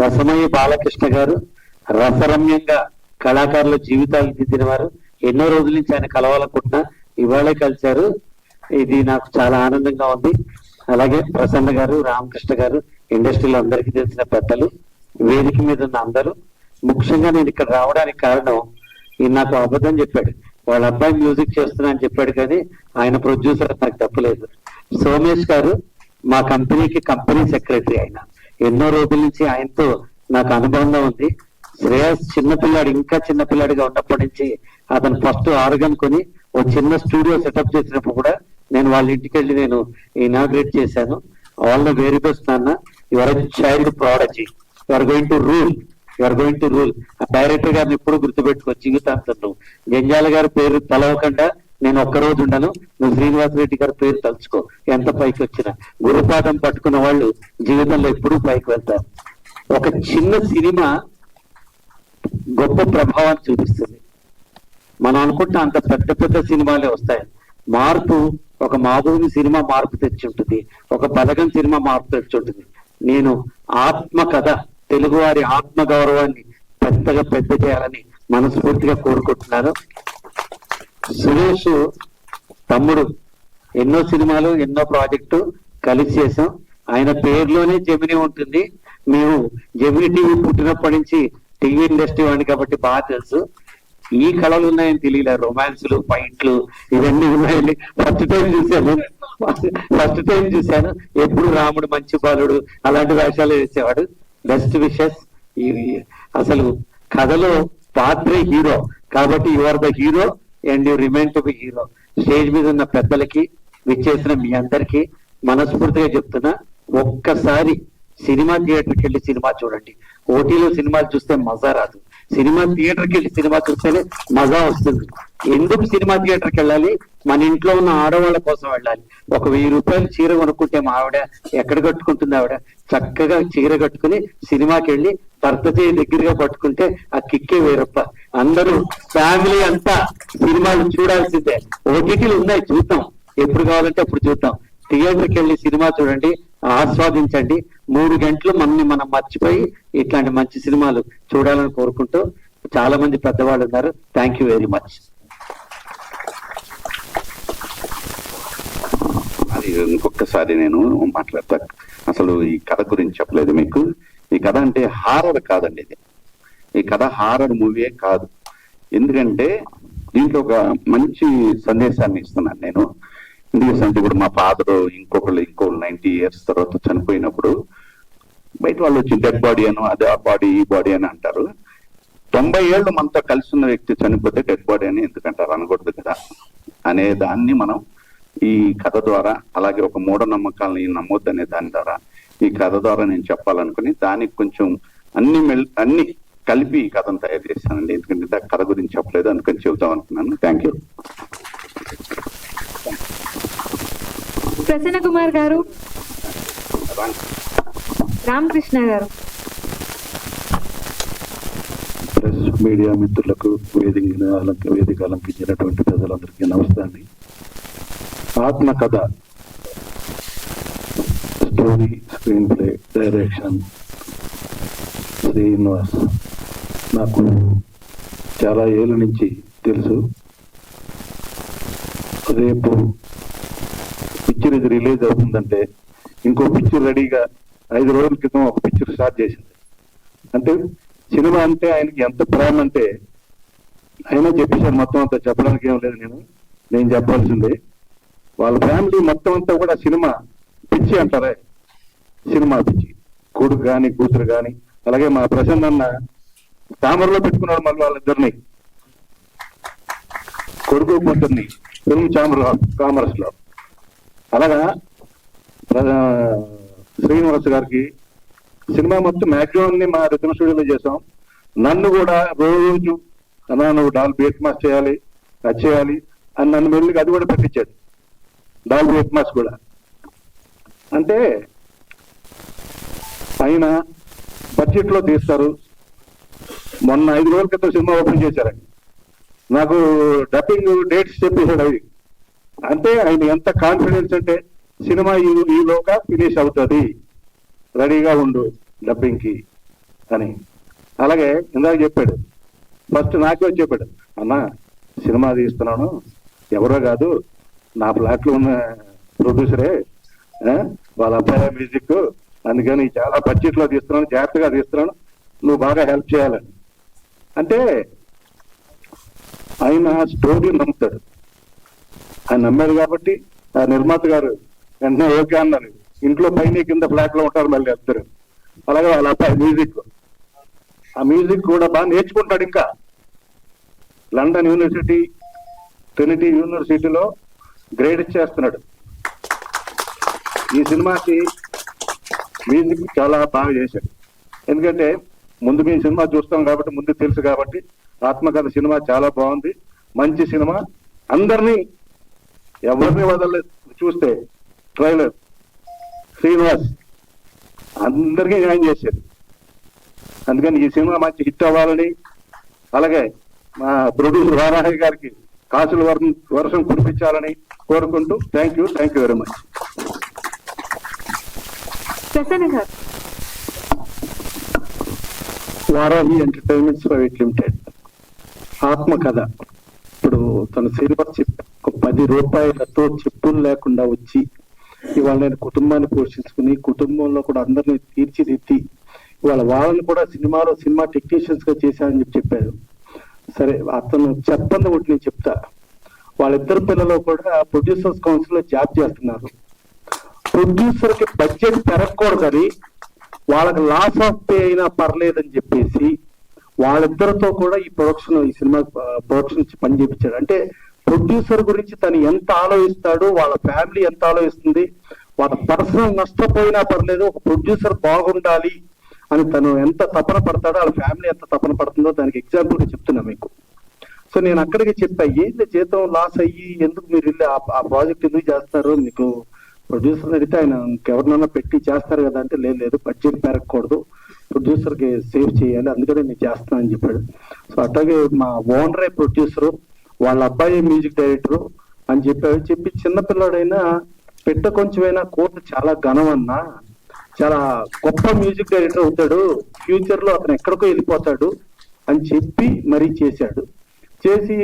రసమయ్య బాలకృష్ణ గారు రసరమ్యంగా కళాకారుల జీవితాలు దిద్దిన వారు. ఎన్నో రోజుల నుంచి ఆయన కలవాలనుకుంటున్నా, ఇవాళే కలిశారు. ఇది నాకు చాలా ఆనందంగా ఉంది. అలాగే ప్రసన్న గారు, రామకృష్ణ గారు, ఇండస్ట్రీలో అందరికీ తెలిసిన పెద్దలు, వేదిక మీద ఉన్న అందరూ. ముఖ్యంగా నేను ఇక్కడ రావడానికి కారణం, ఈయన నాకు అబద్ధం చెప్పాడు, వాళ్ళ అబ్బాయి మ్యూజిక్ చేస్తున్నా అని చెప్పాడు, కానీ ఆయన ప్రొడ్యూసర్ నాకు తప్పలేదు. సోమేష్ గారు మా కంపెనీ సెక్రటరీ. ఆయన ఎన్నో రోజుల నుంచి ఆయనతో నాకు అనుబంధం ఉంది. శ్రేయస్ చిన్నపిల్లాడు, ఇంకా చిన్నపిల్లాడిగా ఉన్నప్పటి నుంచి అతను ఫస్ట్ ఆర్గన్ కొని ఓ చిన్న స్టూడియో సెటప్ చేసినప్పుడు కూడా నేను వాళ్ళ ఇంటికి వెళ్ళి నేను ఇనాగ్రేట్ చేశాను. ఆల్ ద వెరీ బెస్ట్ నాన్న, your child prodigy, your going to rule. Director గారిని ఎప్పుడు గుర్తుపెట్టుకో జీవితాంతం. జంజాల గారి పేరు తలవకుండా నేను ఒక్కరోజు ఉండను, నువ్వు శ్రీనివాసరెడ్డి గారి పేరు తలుచుకో. ఎంత పైకి వచ్చినా గురుపాఠం పట్టుకున్న వాళ్ళు జీవితంలో ఎప్పుడూ పైకి వెళ్తారు. ఒక చిన్న సినిమా గొప్ప ప్రభావాన్ని చూపిస్తుంది. మనం అనుకుంటే అంత పెద్ద పెద్ద సినిమాలే వస్తాయి. మార్పు, ఒక మాధురి సినిమా మార్పు తెచ్చి ఉంటుంది, ఒక బలగం సినిమా మార్పు తెచ్చి ఉంటుంది. నేను ఆత్మకథ, తెలుగువారి ఆత్మ గౌరవాన్ని పెద్ద చేయాలని మనస్ఫూర్తిగా కోరుకుంటున్నాను. సురేష్ తమ్ముడు ఎన్నో సినిమాలు, ఎన్నో ప్రాజెక్టు కలిసి చేసాం. ఆయన పేరులోనే జెమిని ఉంటుంది. మేము జెమిని టీవీ పుట్టినప్పటి నుంచి టీవీ ఇండస్ట్రీ వాడిని కాబట్టి బాగా తెలుసు. ఈ కళలు ఉన్నాయని తెలియలే, రొమాన్స్లు, ఫైట్లు ఇవన్నీ ఉన్నాయని ఫస్ట్ టైం చూశాను. ఎప్పుడు రాముడు మంచి బాలుడు అలాంటి వేషాలు వేసేవాడు. Best wishes. అసలు కథలో పాత్రే హీరో కాబట్టి you are the hero and you remain to be hero. Stage మీద ఉన్న పెద్దలకి, విచ్చేసిన మీ అందరికీ మనస్ఫూర్తిగా చెప్తున్నా, ఒక్కసారి సినిమా థియేటర్కి వెళ్ళి సినిమా చూడండి. ఓటీలో సినిమాలు చూస్తే మజా రాదు, సినిమా థియేటర్కి వెళ్ళి సినిమా చూస్తేనే మజా వస్తుంది. ఎందుకు సినిమా థియేటర్కి వెళ్ళాలి? మన ఇంట్లో ఉన్న ఆడవాళ్ళ కోసం వెళ్ళాలి. ఒక 1000 రూపాయలు చీర కొనుక్కుంటే మా ఆవిడ ఎక్కడ కట్టుకుంటుంది? ఆవిడ చక్కగా చీర కట్టుకుని సినిమాకి వెళ్ళి భర్త చేయి దగ్గరగా పట్టుకుంటే ఆ కిక్కే 1000 రూపాయలు. అందరూ ఫ్యామిలీ అంతా సినిమాలు చూడాల్సిందే. ఓటీటీలు ఉన్నాయి, చూద్దాం, ఎప్పుడు కావాలంటే అప్పుడు చూద్దాం. థియేటర్కి వెళ్ళి సినిమా చూడండి, ఆస్వాదించండి. 3 గంటలు మనం మర్చిపోయి ఇట్లాంటి మంచి సినిమాలు చూడాలని కోరుకుంటూ, చాలా మంది పెద్దవాళ్ళు ఉన్నారు. Thank you very much. అది ఇంకొకసారి నేను మాట్లాడతా. అసలు ఈ కథ గురించి చెప్పలేదు మీకు. ఈ కథ అంటే హారర్ కాదండి. ఈ కథ హారర్ మూవీయే కాదు. ఎందుకంటే దీంట్లో ఒక మంచి సందేశాన్ని ఇస్తున్నాను నేను. ఎందుకంటే ఇప్పుడు మా ఫాదర్ ఇంకొకళ్ళు 90 years తర్వాత చనిపోయినప్పుడు బయట వాళ్ళు వచ్చి డెడ్ బాడీ అను, అదే ఆ బాడీ ఈ బాడీ అని అంటారు. 90 ఏళ్ళు మనతో కలిసి ఉన్న వ్యక్తి చనిపోతే డెడ్ బాడీ అని ఎందుకంటారు? అనకూడదు కదా అనే దాన్ని మనం ఈ కథ ద్వారా, అలాగే ఒక మూఢనమ్మకాలని నమ్మొద్దు అనే దాని ద్వారా, ఈ కథ ద్వారా నేను చెప్పాలనుకుని దానికి కొంచెం అన్ని కలిపి ఈ కథను తయారు చేశానండి. ఎందుకంటే కథ గురించి చెప్పలేదు, అందుకని చెబుతాం అనుకున్నాను. Thank you. ప్రసన్న కుమార్ గారు, రామకృష్ణ గారు. ప్రెస్ మీడియా మిత్రులకు, వేదిక అలంకించినటువంటి ప్రజలందరికీ నమస్తే అండి. ఆత్మకథ, story, screen play, direction Srinivas నాకు చాలా ఏళ్ళ నుంచి తెలుసు. రేపు పిక్చర్ ఇది రిలీజ్ అవుతుందంటే ఇంకో పిక్చర్ రెడీగా 5 రోజుల క్రితం ఒక పిక్చర్ స్టార్ట్ చేసింది. అంటే సినిమా అంటే ఆయనకి ఎంత ప్రేమ అంటే అయినా చెప్పేశారు. మొత్తం అంతా చెప్పడానికి ఏం లేదు, నేను చెప్పాల్సిందే. వాళ్ళ ఫ్యామిలీ మొత్తం అంతా కూడా సినిమా పిచ్చి అంటారే, సినిమా పిచ్చి. కొడుకు కానీ కూతురు కానీ. అలాగే మా ప్రసన్న అన్న తామరలో పెట్టుకున్నాడు మళ్ళీ వాళ్ళిద్దరిని, కొడుకు కూతుర్ని ఫిల్మ్ కామర్స్ లో. అలాగా శ్రీనివాస్ గారికి సినిమా మొత్తం మ్యాక్సిమం మా రిథమ్ స్టూడియోలో చేసాం. నన్ను కూడా రోజు అన్నా నువ్వు డాల్బీ ఎట్మాస్ చేయాలి, అది చేయాలి అని నన్ను మెల్లిగా అది కూడా పెట్టించాడు, డాల్బీ ఎట్మాస్ కూడా. అంటే ఆయన బడ్జెట్ లో తీస్తారు. మొన్న 5 రోజుల క్రితం సినిమా ఓపెన్ చేశారండి. నాకు డబ్బింగ్ డేట్స్ చెప్పేశాడు అవి. అంటే ఆయన ఎంత కాన్ఫిడెన్స్ అంటే సినిమా ఈలోగా ఫినిష్ అవుతుంది, రెడీగా ఉండు డబ్బింగ్ కి అని. అలాగే ఇందాక చెప్పాడు, ఫస్ట్ నాకే వచ్చి చెప్పాడు, అన్న సినిమా తీస్తున్నాను, ఎవరో కాదు నా ఫ్లాట్ లో ఉన్న ప్రొడ్యూసరే, వాళ్ళ అబ్బాయి మ్యూజిక్, అందుకని చాలా బడ్జెట్ లో తీస్తున్నాను, జాగ్రత్తగా తీస్తున్నాను, నువ్వు బాగా హెల్ప్ చేయాలని. అంటే ఆయన స్టోరీ నమ్ముతాడు. ఆయన నమ్మాడు కాబట్టి ఆ నిర్మాత గారు వెంటనే ఓకే అన్నారు. ఇంట్లో పైన కింద ఫ్లాట్ లో ఉంటారు మళ్ళీ ఇద్దరు. అలాగే వాళ్ళ అబ్బాయి మ్యూజిక్, ఆ మ్యూజిక్ కూడా బాగా నేర్చుకుంటాడు. ఇంకా లండన్ యూనివర్సిటీ, ట్రినిటీ యూనివర్సిటీలో గ్రేడ్ చేస్తున్నాడు. ఈ సినిమాకి మ్యూజిక్ చాలా బాగా చేశాడు. ఎందుకంటే ముందు మేము సినిమా చూస్తాం కాబట్టి, ముందు తెలుసు కాబట్టి, ఆత్మకథ సినిమా చాలా బాగుంది, మంచి సినిమా, అందరినీ ఎవరిని వదలలేదు. చూస్తే ట్రైలర్ శ్రీనివాస్ అందరికీ న్యాయం చేశాడు. అందుకని ఈ సినిమా మంచి హిట్ అవ్వాలని, అలాగే మా ప్రొడ్యూసర్ వారాహి గారికి కాసుల వర్షం కురిపించాలని కోరుకుంటూ thank you very much. Prasanna గారు. వారాహి ఎంటర్టైన్మెంట్స్ ప్రైవేట్ లిమిటెడ్ ఆత్మకథ. ఇప్పుడు తన శ్రీనివాస్ ఒక 10 రూపాయలతో చెప్పులు లేకుండా వచ్చి ఇవాళ నేను కుటుంబాన్ని పోషించుకుని కుటుంబంలో కూడా అందరినీ తీర్చిదిద్ది ఇవాళ వాళ్ళని కూడా సినిమా టెక్నీషియన్స్ గా చేశారని చెప్పాడు. సరే, అతను చెప్పండి ఒకటి నేను చెప్తా. వాళ్ళిద్దరు పిల్లలు కూడా ప్రొడ్యూసర్స్ కౌన్సిల్ లో జాబ్ చేస్తున్నారు. ప్రొడ్యూసర్ కి బడ్జెట్ పెరగకూడదని, వాళ్ళకి లాస్ ఆఫ్ పే అయినా పర్లేదని చెప్పేసి వాళ్ళిద్దరితో కూడా ఈ సినిమా ప్రొడక్షన్ పని చేయించాడు. అంటే ప్రొడ్యూసర్ గురించి తను ఎంత ఆలోచిస్తాడు, వాళ్ళ ఫ్యామిలీ ఎంత ఆలోచిస్తుంది, వాళ్ళ పర్సనల్ నష్టపోయినా పర్లేదు, ఒక ప్రొడ్యూసర్ బాగుండాలి అని తను ఎంత తపన పడతాడో, వాళ్ళ ఫ్యామిలీ ఎంత తపన పడుతుందో దానికి ఎగ్జాంపుల్ గా చెప్తున్నా మీకు. సో నేను అక్కడికి చెప్పా, ఏంటి జీతం లాస్ అయ్యి ఎందుకు మీరు వెళ్ళి ఆ ప్రాజెక్ట్ ఎందుకు చేస్తారు, మీకు ప్రొడ్యూసర్ అడిగితే ఆయన ఇంకెవరినైనా పెట్టి చేస్తారు కదా అంటే, లేదు బడ్జెట్ పెరగకూడదు, ప్రొడ్యూసర్ కి సేవ్ చేయాలి, అందుకనే నేను చేస్తాను అని చెప్పాడు. సో అట్లాగే మా ఓనరే ప్రొడ్యూసరు, వాళ్ళ అబ్బాయి మ్యూజిక్ డైరెక్టరు అని చెప్పి చిన్నపిల్లాడైనా పెట్ట కొంచెమైనా కోర్టు చాలా ఘనం అన్నా, చాలా గొప్ప మ్యూజిక్ డైరెక్టర్ అవుతాడు, ఫ్యూచర్ లో అతను ఎక్కడికో వెళ్ళిపోతాడు అని చెప్పి మరీ చేశాడు. చేసి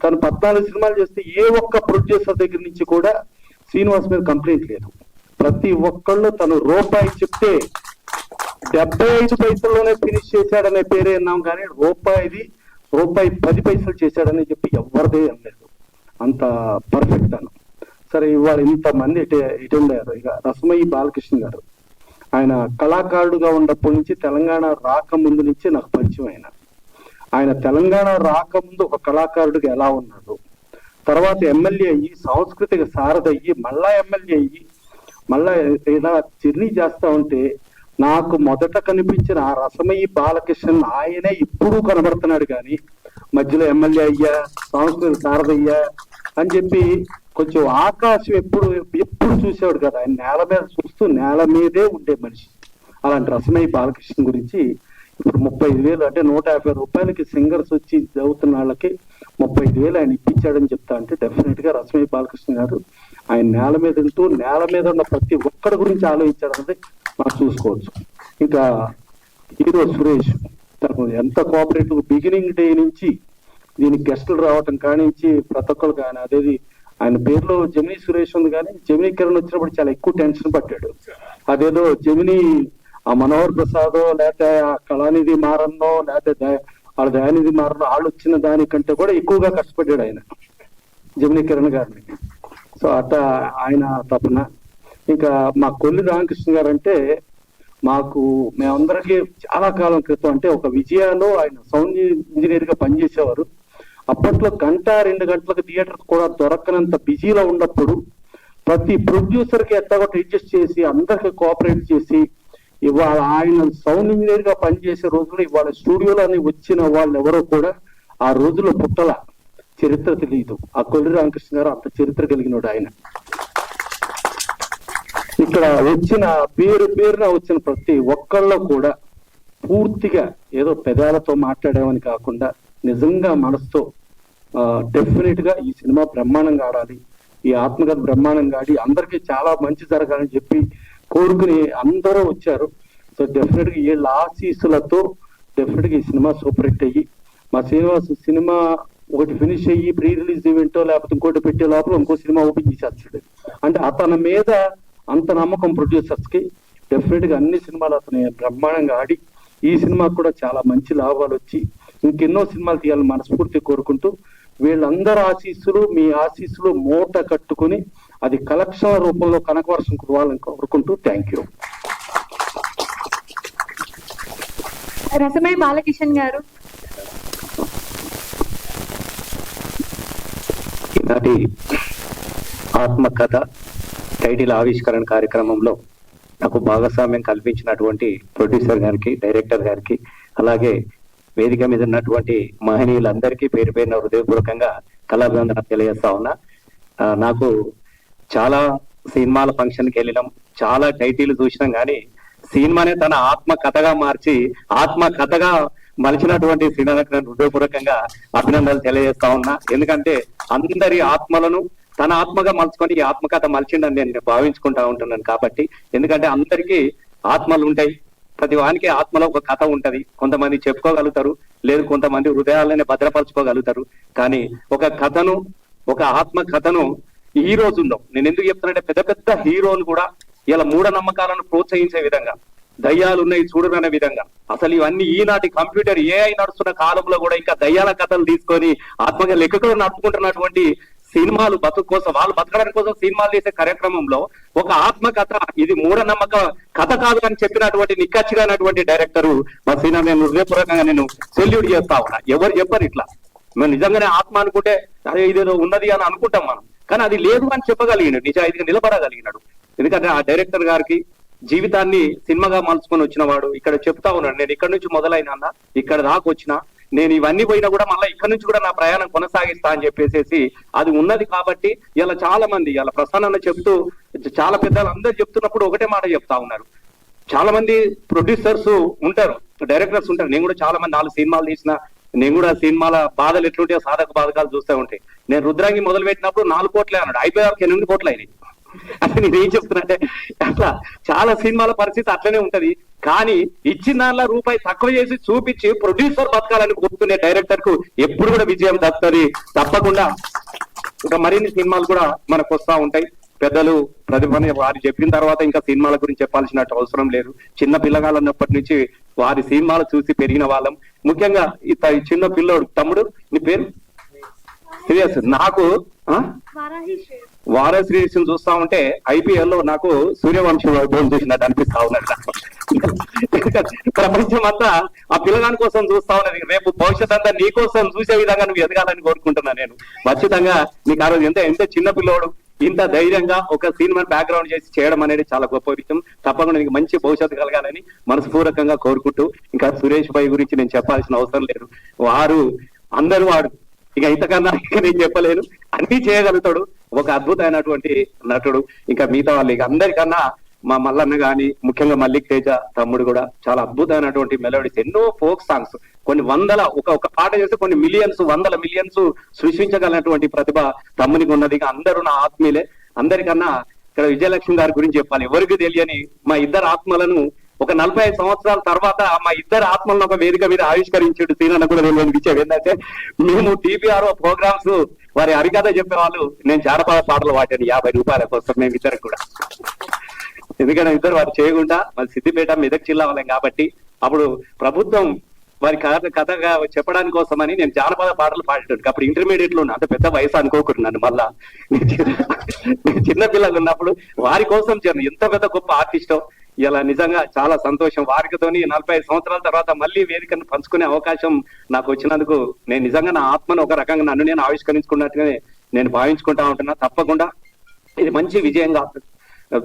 తను 14 సినిమాలు చేస్తే ఏ ఒక్క ప్రొడ్యూసర్ దగ్గర నుంచి కూడా శ్రీనివాస్ మీద కంప్లైంట్ లేదు. ప్రతి ఒక్కళ్ళు తను రూపాయి చెప్తే 75 పైసల్లోనే ఫినిష్ చేశాడనే పేరే అన్నాం, కానీ రూపాయి 10 పైసలు చేశాడని చెప్పి ఎవరిదే అనలేదు. అంత పర్ఫెక్ట్ అను. సరే, ఇవాళ ఇంతమంది అటెండ్ అయ్యారు. ఇక రసమయ్యి బాలకృష్ణ గారు, ఆయన కళాకారుడుగా ఉన్నప్పటి నుంచి తెలంగాణ రాకముందు నుంచి నాకు పరిచయం. ఆయన తెలంగాణ రాకముందు ఒక కళాకారుడిగా ఎలా ఉన్నాడు, తర్వాత ఎమ్మెల్యే అయ్యి సాంస్కృతిక సారథి అయ్యి మళ్ళా ఎమ్మెల్యే అయ్యి మళ్ళా ఇలా జర్నీ చేస్తా ఉంటే నాకు మొదట కనిపించిన ఆ రసమయ్యి బాలకృష్ణ ఆయనే ఇప్పుడు కనబడుతున్నాడు. కానీ మధ్యలో ఎమ్మెల్యే అయ్యా, సాంస్కృతిక సారథి అయ్యా అని చెప్పి కొంచెం ఆకాశం ఎప్పుడు చూసేవాడు కదా, ఆయన నేల మీద చూస్తూ నేల మీదే ఉండే మనిషి. అలాంటి రసమయ్యి బాలకృష్ణ గురించి ఇప్పుడు 35,000 అంటే 150 రూపాయలకి సింగర్స్ వచ్చి చదువుతున్న వాళ్ళకి 35,000 ఆయన ఇప్పించాడని చెప్తా అంటే డెఫినెట్ గా రసమయ్యి బాలకృష్ణ గారు ఆయన నేల మీద ఉంటూ నేల మీద ఉన్న ప్రతి ఒక్కడి గురించి ఆలోచించాడు అనేది మనం చూసుకోవచ్చు. ఇంకా హీరో సురేష్ తను ఎంత కోఆపరేటివ్, బిగినింగ్ డే నుంచి దీనికి గెస్టులు రావటం కానించి ప్రతి ఒక్కరు కానీ, అదేది ఆయన పేరులో జమినీ సురేష్ ఉంది కానీ జమినీ కిరణ్ వచ్చినప్పుడు చాలా ఎక్కువ టెన్షన్ పడ్డాడు. అదేదో జమినీ ఆ మనోహర్ ప్రసాద్ లేకపోతే ఆ కళానిధి మారన్నో లేకపోతే వాళ్ళ దయానిధి మారన్నో వాళ్ళు వచ్చిన దానికంటే కూడా ఎక్కువగా కష్టపడ్డాడు ఆయన జమినీ కిరణ్ గారిని. సో అట్లా ఆయన తపన. ఇంకా మా కొల్లి రామకృష్ణ గారు అంటే మేమందరికీ చాలా కాలం క్రితం, అంటే ఒక విజయాలో ఆయన సౌండ్ ఇంజనీర్ గా పనిచేసేవారు. అప్పట్లో 1-2 గంటలకు థియేటర్ కూడా దొరకనంత బిజీలో ఉన్నప్పుడు ప్రతి ప్రొడ్యూసర్ కి ఎత్తగొట్ట అడ్జస్ట్ చేసి అందరికి కోఆపరేట్ చేసి ఇవాళ ఆయన సౌండ్ ఇంజనీర్ గా పనిచేసే రోజుల్లో ఇవాళ స్టూడియోలో వచ్చిన వాళ్ళు ఎవరో కూడా ఆ రోజుల్లో పుట్టల, చరిత్ర తెలియదు. ఆ కొల్లి రామకృష్ణ గారు అంత చరిత్ర కలిగినోడు ఆయన. ఇక్కడ వచ్చిన పేరున వచ్చిన ప్రతి ఒక్కళ్ళు కూడా పూర్తిగా ఏదో పెదాలతో మాట్లాడామని కాకుండా నిజంగా మనసుతో డెఫినెట్ గా ఈ సినిమా బ్రహ్మాండంగా ఆడాలి, ఈ ఆత్మకథ బ్రహ్మాండంగా ఆడి అందరికీ చాలా మంచి జరగాలని చెప్పి కోరుకుని అందరూ వచ్చారు. సో డెఫినెట్ గా వీళ్ళ ఆశీస్సులతో డెఫినెట్ గా ఈ సినిమా సూపర్ హిట్ అయ్యి మా శ్రీనివాస్ సినిమా ఒకటి ఫినిష్ అయ్యి ప్రీ రిలీజ్ ఈవెంటో లేకపోతే ఇంకోటి పెట్టే లోపల ఇంకో సినిమా ఓపెన్ చేసేస్తాడు. అంటే అతని మీద అంత నమ్మకం ప్రొడ్యూసర్స్ కి. డెఫినెట్ గా అన్ని సినిమాలు అతను బ్రహ్మాండంగా ఆడి ఈ సినిమాకు కూడా చాలా మంచి లాభాలు వచ్చి ఇంకెన్నో సినిమాలు తీయాలని మనస్ఫూర్తి కోరుకుంటూ, వీళ్ళందరి ఆశీస్సులు మీ ఆశీస్సులు మూట కట్టుకుని అది కలెక్షన్ రూపంలో కనకవర్షం కురవాలని కోరుకుంటూ థ్యాంక్ యూ. రసమై బాలకిషన్ గారు. ఈనాటి ఆత్మకథ టైటిల్ ఆవిష్కరణ కార్యక్రమంలో నాకు భాగస్వామ్యం కల్పించినటువంటి ప్రొడ్యూసర్ గారికి, డైరెక్టర్ గారికి, అలాగే వేదిక మీద ఉన్నటువంటి మహనీయులందరికీ పేరు పేరున హృదయపూర్వకంగా కళాభివందన తెలియజేస్తా ఉన్నా. నాకు చాలా సినిమాల ఫంక్షన్కి వెళ్ళినాం, చాలా టైటిల్ చూసినాం, కానీ సినిమానే తన ఆత్మకథగా మార్చి ఆత్మకథగా మలిచినటువంటి సినిమాలకు నేను హృదయపూర్వకంగా అభినందనలు తెలియజేస్తా ఉన్నా. ఎందుకంటే అందరి ఆత్మలను తన ఆత్మగా మలుచుకొని ఈ ఆత్మకథ మలిచిండని నేను భావించుకుంటా ఉంటున్నాను. కాబట్టి ఎందుకంటే అందరికీ ఆత్మలు ఉంటాయి, ప్రతి వానికి ఆత్మలో ఒక కథ ఉంటది. కొంతమంది చెప్పుకోగలుగుతారు, లేదు కొంతమంది హృదయాలనే భద్రపరచుకోగలుగుతారు. కానీ ఒక కథను, ఒక ఆత్మ కథను ఈ రోజుల్లో నేను ఎందుకు చెప్తానంటే పెద్ద పెద్ద హీరోలు కూడా ఇలా మూఢనమ్మకాలను ప్రోత్సహించే విధంగా, దయ్యాలు ఉన్నాయి చూడరనే విధంగా, అసలు ఇవన్నీ ఈనాటి కంప్యూటర్ ఏఐ నడుస్తున్న కాలంలో కూడా ఇంకా దయ్యాల కథలు తీసుకొని ఆత్మగా లెక్కలు నడుపుకుంటున్నటువంటి సినిమాలు బతుకు కోసం, వాళ్ళు బతకడానికి కోసం సినిమాలు చేసే కార్యక్రమంలో ఒక ఆత్మ కథ, ఇది మూఢనమ్మక కథ కాదు అని చెప్పినటువంటి నిక్కచ్చిగానటువంటి డైరెక్టరు మా సినిమా నేను హృదయపూర్వకంగా నేను సెల్యూట్ చేస్తా ఉన్నా. ఎవరు చెప్పరు ఇట్లా. మేము నిజంగానే ఆత్మ అనుకుంటే అదే ఇదేదో ఉన్నది అని అనుకుంటాం మనం, కానీ అది లేదు అని చెప్పగలిగినాడు, నిజాయితీగా నిలబడగలిగినాడు. ఎందుకంటే ఆ డైరెక్టర్ గారికి జీవితాన్ని సినిమాగా మలుచుకొని వచ్చిన వాడు ఇక్కడ చెప్తా ఉన్నాడు, నేను ఇక్కడ నుంచి మొదలైనా ఇక్కడ దాకా వచ్చిన, నేను ఇవన్నీ పోయినా కూడా మళ్ళీ ఇక్కడ నుంచి కూడా నా ప్రయాణం కొనసాగిస్తా అని చెప్పేసి అది ఉన్నది. కాబట్టి ఇలా చాలా మంది ఇలా ప్రసన్న చెప్తూ చాలా పెద్దలు అందరూ చెప్తున్నప్పుడు ఒకటే మాట చెప్తా ఉన్నారు. చాలా మంది ప్రొడ్యూసర్స్ ఉంటారు, డైరెక్టర్స్ ఉంటారు. నేను కూడా చాలా మంది 4 సినిమాలు తీసిన, నేను కూడా సినిమాల బాధలు ఎట్లుంటాయో సాధక బాధకాలు చూస్తూ ఉంటాయి. నేను రుద్రాంగి మొదలు పెట్టినప్పుడు 4 కోట్లే అన్నాడు, అయిపోయాక 8 కోట్లు అయినాయి. అంటే నేను ఏం చెప్తున్నంటే అట్లా చాలా సినిమాల పరిస్థితి అట్లనే ఉంటది. కానీ ఇచ్చిన దానిలో రూపాయి తక్కువ చేసి చూపించి ప్రొడ్యూసర్ బతకాలని కోరుకునే డైరెక్టర్ కు ఎప్పుడు కూడా విజయం దక్కుతుంది తప్పకుండా. ఇంకా మరిన్ని సినిమాలు కూడా మనకు వస్తా ఉంటాయి. పెద్దలు ప్రతిభని వారు చెప్పిన తర్వాత ఇంకా సినిమాల గురించి చెప్పాల్సిన అవసరం లేదు. చిన్న పిల్లగాళ్ళన్నప్పటి నుంచి వారి సినిమాలు చూసి పెరిగిన వాళ్ళం. ముఖ్యంగా ఈ చిన్న పిల్లోడు తమ్ముడు, నీ పేరు శ్రేయస్, నాకు వారశ్రీని చూస్తా ఉంటే ఐపీఎల్ లో నాకు సూర్యవంశీ వైభవం చూసినట్టు అనిపిస్తా ఉన్నది. ప్రపంచం అంతా ఆ పిల్లగాని కోసం చూస్తా ఉన్నది. రేపు భవిష్యత్ అంతా నీ కోసం చూసే విధంగా నువ్వు ఎదగాలని కోరుకుంటున్నా నేను. ఖచ్చితంగా నీకు ఆ రోజు ఎంత చిన్న పిల్లోడు ఇంత ధైర్యంగా ఒక సినిమా బ్యాక్గ్రౌండ్ చేసి చేయడం అనేది చాలా గొప్ప విషయం. తప్పకుండా నీకు మంచి భవిష్యత్తు కలగాలని మనస్పూర్వకంగా కోరుకుంటూ, ఇంకా సురేష్ భాయ్ గురించి నేను చెప్పాల్సిన అవసరం లేదు. వారు అందరూ వాడు ఇక ఇంతకన్నా నేను చెప్పలేను, అన్ని చేయగలుగుతాడు, ఒక అద్భుతమైనటువంటి నటుడు. ఇంకా మిగతా వాళ్ళు ఇక అందరికన్నా మా మల్లన్న గాని, ముఖ్యంగా మల్లిక్ తేజ తమ్ముడు కూడా చాలా అద్భుతమైనటువంటి మెలోడీస్, ఎన్నో ఫోక్ సాంగ్స్, కొన్ని వందల ఒక పాట చేస్తే కొన్ని మిలియన్స్, వందల మిలియన్స్ సృష్టించగలిగినటువంటి ప్రతిభ తమ్మునికి ఉన్నది. ఇక అందరూ నా ఆత్మీయులే. అందరికన్నా ఇక్కడ విజయలక్ష్మి గారి గురించి చెప్పాలి. ఎవరికి తెలియని మా ఇద్దరు ఆత్మలను ఒక 45 సంవత్సరాల తర్వాత మా ఇద్దరు ఆత్మలను ఒక వేదిక మీద ఆవిష్కరించాడు. సీనన్న కూడా తెలియని విషయం ఏంటంటే, మేము టీపీఆర్ఓ ప్రోగ్రామ్స్ వారి హరికథ చెప్పేవాళ్ళు, నేను జానపద పాటలు వాడాను 50 రూపాయల కోసం మేము ఇద్దరు కూడా. ఎందుకంటే ఇద్దరు వారు చేయకుండా మరి సిద్దిపేట మెదక్ జిల్లా వాళ్ళం కాబట్టి అప్పుడు ప్రభుత్వం వారి కథగా చెప్పడానికి కోసమని నేను జానపద పాటలు పాడేటప్పుడు అప్పుడు ఇంటర్మీడియట్ లో ఉన్నా. అంత పెద్ద వయసు అనుకోకూడదు నన్ను. మళ్ళా చిన్న పిల్లలు ఉన్నప్పుడు వారి కోసం ఎంత పెద్ద గొప్ప ఆర్టిస్టో. ఇలా నిజంగా చాలా సంతోషం. వారికితోని 45 సంవత్సరాల తర్వాత మళ్ళీ వేదికను పంచుకునే అవకాశం నాకు వచ్చినందుకు నేను నిజంగా నా ఆత్మను ఒక రకంగా నన్ను నేను ఆవిష్కరించుకున్నట్టుగానే నేను భావించుకుంటా ఉంటున్నా. తప్పకుండా ఇది మంచి విజయంగా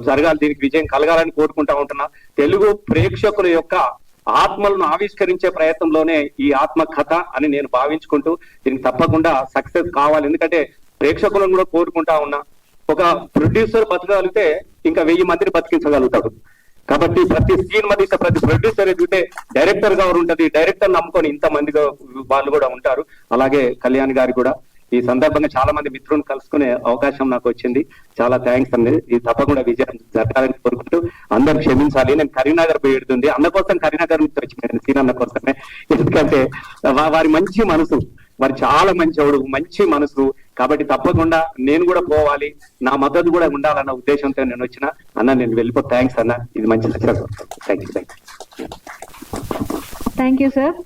జరగాలి, దీనికి విజయం కలగాలని కోరుకుంటా ఉంటున్నా. తెలుగు ప్రేక్షకుల యొక్క ఆత్మలను ఆవిష్కరించే ప్రయత్నంలోనే ఈ ఆత్మ కథ అని నేను భావించుకుంటూ దీనికి తప్పకుండా సక్సెస్ కావాలి. ఎందుకంటే ప్రేక్షకులను కూడా కోరుకుంటా ఉన్నా. ఒక ప్రొడ్యూసర్ బతకగలిగితే ఇంకా 1000 మందిని బతికించగలుగుతాడు. కాబట్టి ప్రతి సినిమా తీసే ప్రతి ప్రొడ్యూసర్ ఎదిగితే డైరెక్టర్ గా ఉంటది. డైరెక్టర్ నమ్ముకొని ఇంత మందిగా వాళ్ళు కూడా ఉంటారు. అలాగే కళ్యాణ్ గారి కూడా ఈ సందర్భంగా చాలా మంది మిత్రులను కలుసుకునే అవకాశం నాకు వచ్చింది. చాలా థ్యాంక్స్ అండి. ఇది తప్పకుండా విజయం జరగాలని కోరుకుంటూ అందరు క్షమించాలి. నేను కరీంనగర్ పోయి ఎడుతుంది అన్న కోసం కరీంనగర్ నుంచి వచ్చింది సీన్ అన్న కోసమే. ఎందుకంటే వారి మంచి మనసు, వారు చాలా మంచివాడు, మంచి మనసు. కాబట్టి తప్పకుండా నేను కూడా పోవాలి, నా మద్దతు కూడా ఉండాలన్న ఉద్దేశంతో నేను వచ్చిన. అన్న నేను వెళ్ళిపో. థ్యాంక్స్ అన్న, ఇది మంచి success. Thank you. Thank you sir.